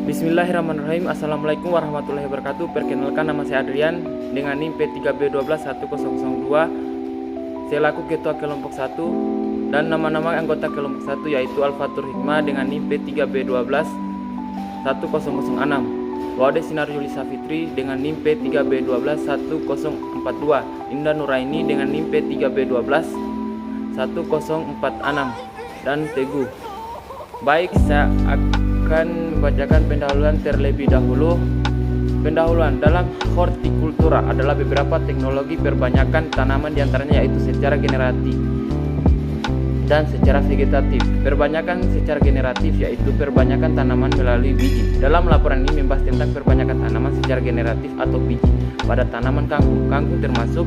Bismillahirrahmanirrahim. Assalamualaikum warahmatullahi wabarakatuh. Perkenalkan, nama saya Adrian dengan NIM P3B121002. Saya laku ketua kelompok 1 dan nama-nama anggota kelompok 1 yaitu Alfatur Hikmah dengan NIM P3B121006. Wade Sinar Yulisa Fitri dengan NIM P3B121042. Indah Nuraini dengan NIM P3B121046 dan Teguh. Baik, saya akan membacakan pendahuluan terlebih dahulu. Pendahuluan dalam hortikultura adalah beberapa teknologi perbanyakan tanaman, diantaranya yaitu secara generatif dan secara vegetatif. Perbanyakan secara generatif yaitu perbanyakan tanaman melalui biji. Dalam laporan ini membahas tentang perbanyakan tanaman secara generatif atau biji pada tanaman kangkung. Kangkung termasuk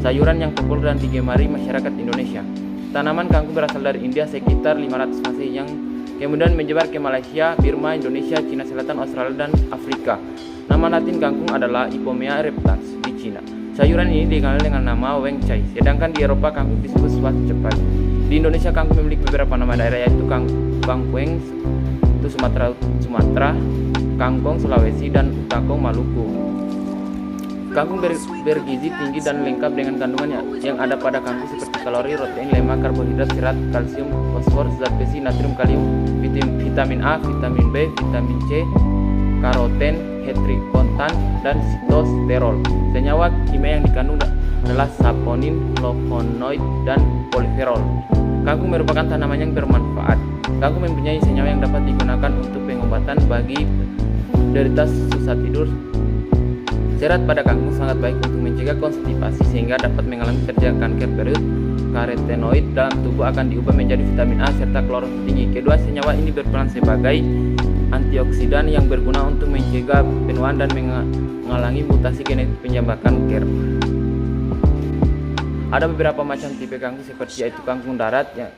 sayuran yang populer dan digemari masyarakat Indonesia. Tanaman kangkung berasal dari India sekitar 500 Masehi yang kemudian menyebar ke Malaysia, Burma, Indonesia, Cina Selatan, Australia, dan Afrika. Nama latin kangkung adalah Ipomea reptans di Cina. Sayuran ini dikenal dengan nama Weng Chai, sedangkan di Eropa kangkung disebut Swat cepat. Di Indonesia kangkung memiliki beberapa nama daerah yaitu Kangkueng itu Sumatera, Kangkong Sulawesi, dan Kangkong Maluku. Kangkung bergizi tinggi dan lengkap dengan kandungan yang ada pada kangkung seperti kalori, protein, lemak, karbohidrat, serat, kalsium, fosfor, zat besi, natrium, kalium, vitamin A, vitamin B, vitamin C, karoten, heterokontan, dan sitosterol. Senyawa kimia yang dikandung adalah saponin, flavonoid, dan poliferol. Kangkung merupakan tanaman yang bermanfaat. Kangkung mempunyai senyawa yang dapat digunakan untuk pengobatan bagi penderita susah tidur. Serat pada kangkung sangat baik untuk mencegah konstipasi sehingga dapat mengalami terjadi kanker perut. Karotenoid dalam tubuh akan diubah menjadi vitamin A serta klorofil tinggi. Kedua senyawa ini berperan sebagai antioksidan yang berguna untuk mencegah penuaan dan mengurangi mutasi genetik penyebab kanker. Ada beberapa macam tipe kangkung seperti yaitu kangkung darat yang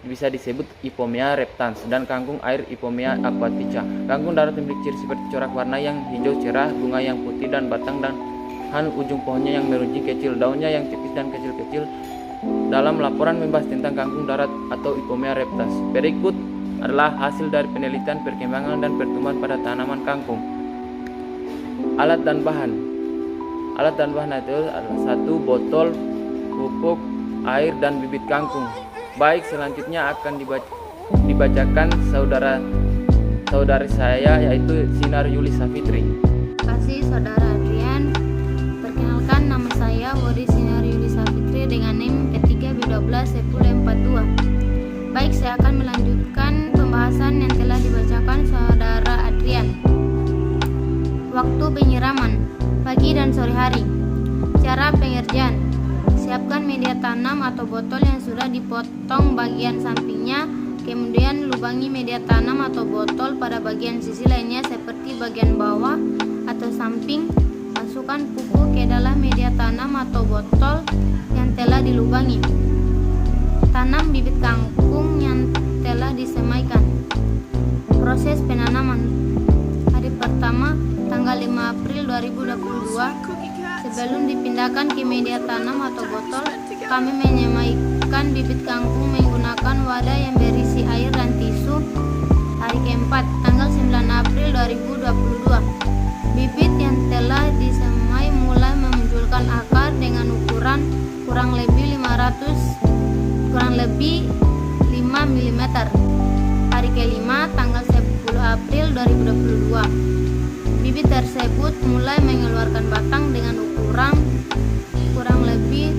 bisa disebut Ipomea reptans dan kangkung air Ipomea aquatica. Kangkung darat memiliki ciri seperti corak warna yang hijau cerah, bunga yang putih, dan batang dan ujung pohonnya yang meruncing kecil, daunnya yang tipis dan kecil-kecil. Dalam laporan membahas tentang kangkung darat atau Ipomea reptans. Berikut adalah hasil dari penelitian perkembangan dan pertumbuhan pada tanaman kangkung. Alat dan bahan itu adalah 1 botol, pupuk, air, dan bibit kangkung. Baik, selanjutnya akan dibacakan saudari saya yaitu Sinar Yulisa Fitri. Terima kasih saudara Adrian. Perkenalkan, nama saya Wade Sinar Yulisa Fitri dengan NIM P3B121042. Baik, saya akan melanjutkan pembahasan yang telah dibacakan saudara Adrian. Waktu penyiraman pagi dan sore hari. Cara pengerjaan: siapkan media tanam atau botol yang sudah dipotong bagian sampingnya, kemudian lubangi media tanam atau botol pada bagian sisi lainnya seperti bagian bawah atau samping. Masukkan pupuk ke dalam media tanam atau botol yang telah dilubangi. Tanam bibit kangkung yang telah disemaikan. Proses penanaman. Hari pertama, tanggal 5 April 2022. Sebelum dipindahkan ke media tanam atau botol, kami menyemaikan bibit kangkung menggunakan wadah yang berisi air dan tisu. Hari keempat, tanggal 9 April 2022. Bibit yang telah disemai mulai memunculkan akar dengan ukuran kurang lebih 5 mm. Hari kelima, tanggal 10 April 2022. Bibit tersebut mulai mengeluarkan batang dengan ukuran kurang lebih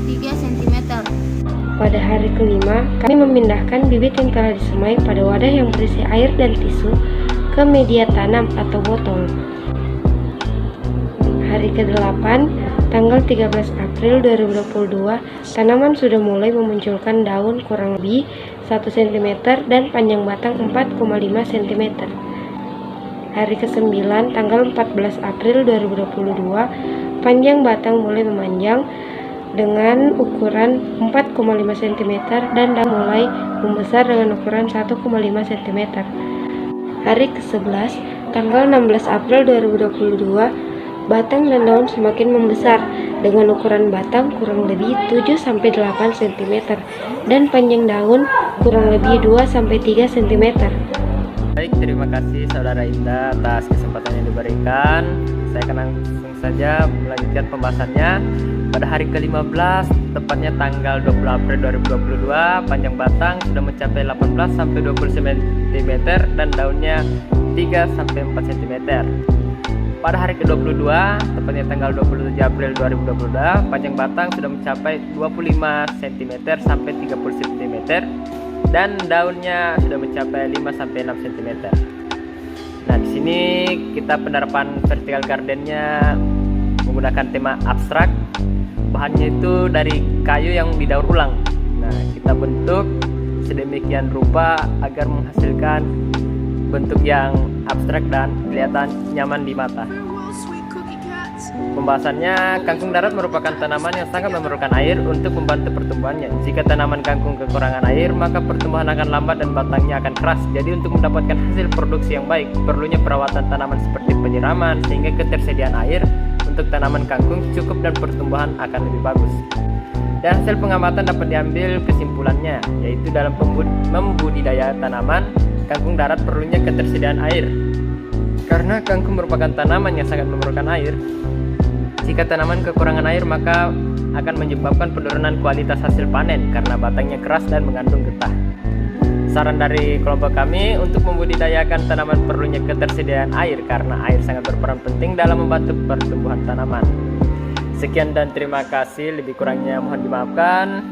3 cm. Pada hari kelima, kami memindahkan bibit yang telah disemai pada wadah yang berisi air dan tisu ke media tanam atau botol. Hari ke-8, tanggal 13 April 2022, tanaman sudah mulai memunculkan daun kurang lebih 1 cm dan panjang batang 4,5 cm. Hari ke-9, tanggal 14 April 2022, panjang batang mulai memanjang dengan ukuran 4,5 cm dan daun mulai membesar dengan ukuran 1,5 cm. Hari ke-11, tanggal 16 April 2022, batang dan daun semakin membesar dengan ukuran batang kurang lebih 7-8 cm dan panjang daun kurang lebih 2-3 cm. Baik, terima kasih Saudara Indah atas kesempatan yang diberikan. Saya akan langsung saja melanjutkan pembahasannya. Pada hari ke-15, tepatnya tanggal 20 April 2022, panjang batang sudah mencapai 18 sampai 20 cm dan daunnya 3 sampai 4 cm. Pada hari ke-22, tepatnya tanggal 27 April 2022, panjang batang sudah mencapai 25 cm sampai 30 cm dan daunnya sudah mencapai 5 sampai 6 cm. Nah, di sini kita penerapan vertical gardennya menggunakan tema abstrak. Bahannya itu dari kayu yang didaur ulang. Nah, kita bentuk sedemikian rupa agar menghasilkan bentuk yang abstrak dan kelihatan nyaman di mata. Pembahasannya, kangkung darat merupakan tanaman yang sangat memerlukan air untuk membantu pertumbuhannya. Jika tanaman kangkung kekurangan air, maka pertumbuhan akan lambat dan batangnya akan keras. Jadi untuk mendapatkan hasil produksi yang baik, perlunya perawatan tanaman seperti penyiraman sehingga ketersediaan air untuk tanaman kangkung cukup dan pertumbuhan akan lebih bagus. Dan hasil pengamatan dapat diambil kesimpulannya, yaitu dalam membudidaya tanaman kangkung darat perlunya ketersediaan air. Karena kangkung merupakan tanaman yang sangat memerlukan air, jika tanaman kekurangan air maka akan menyebabkan penurunan kualitas hasil panen karena batangnya keras dan mengandung getah. Saran dari kelompok kami untuk membudidayakan tanaman perlunya ketersediaan air karena air sangat berperan penting dalam membantu pertumbuhan tanaman. Sekian dan terima kasih, lebih kurangnya mohon dimaafkan.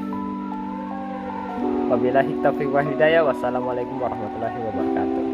Wabillahi taufiq wal hidayah. Wassalamualaikum warahmatullahi wabarakatuh.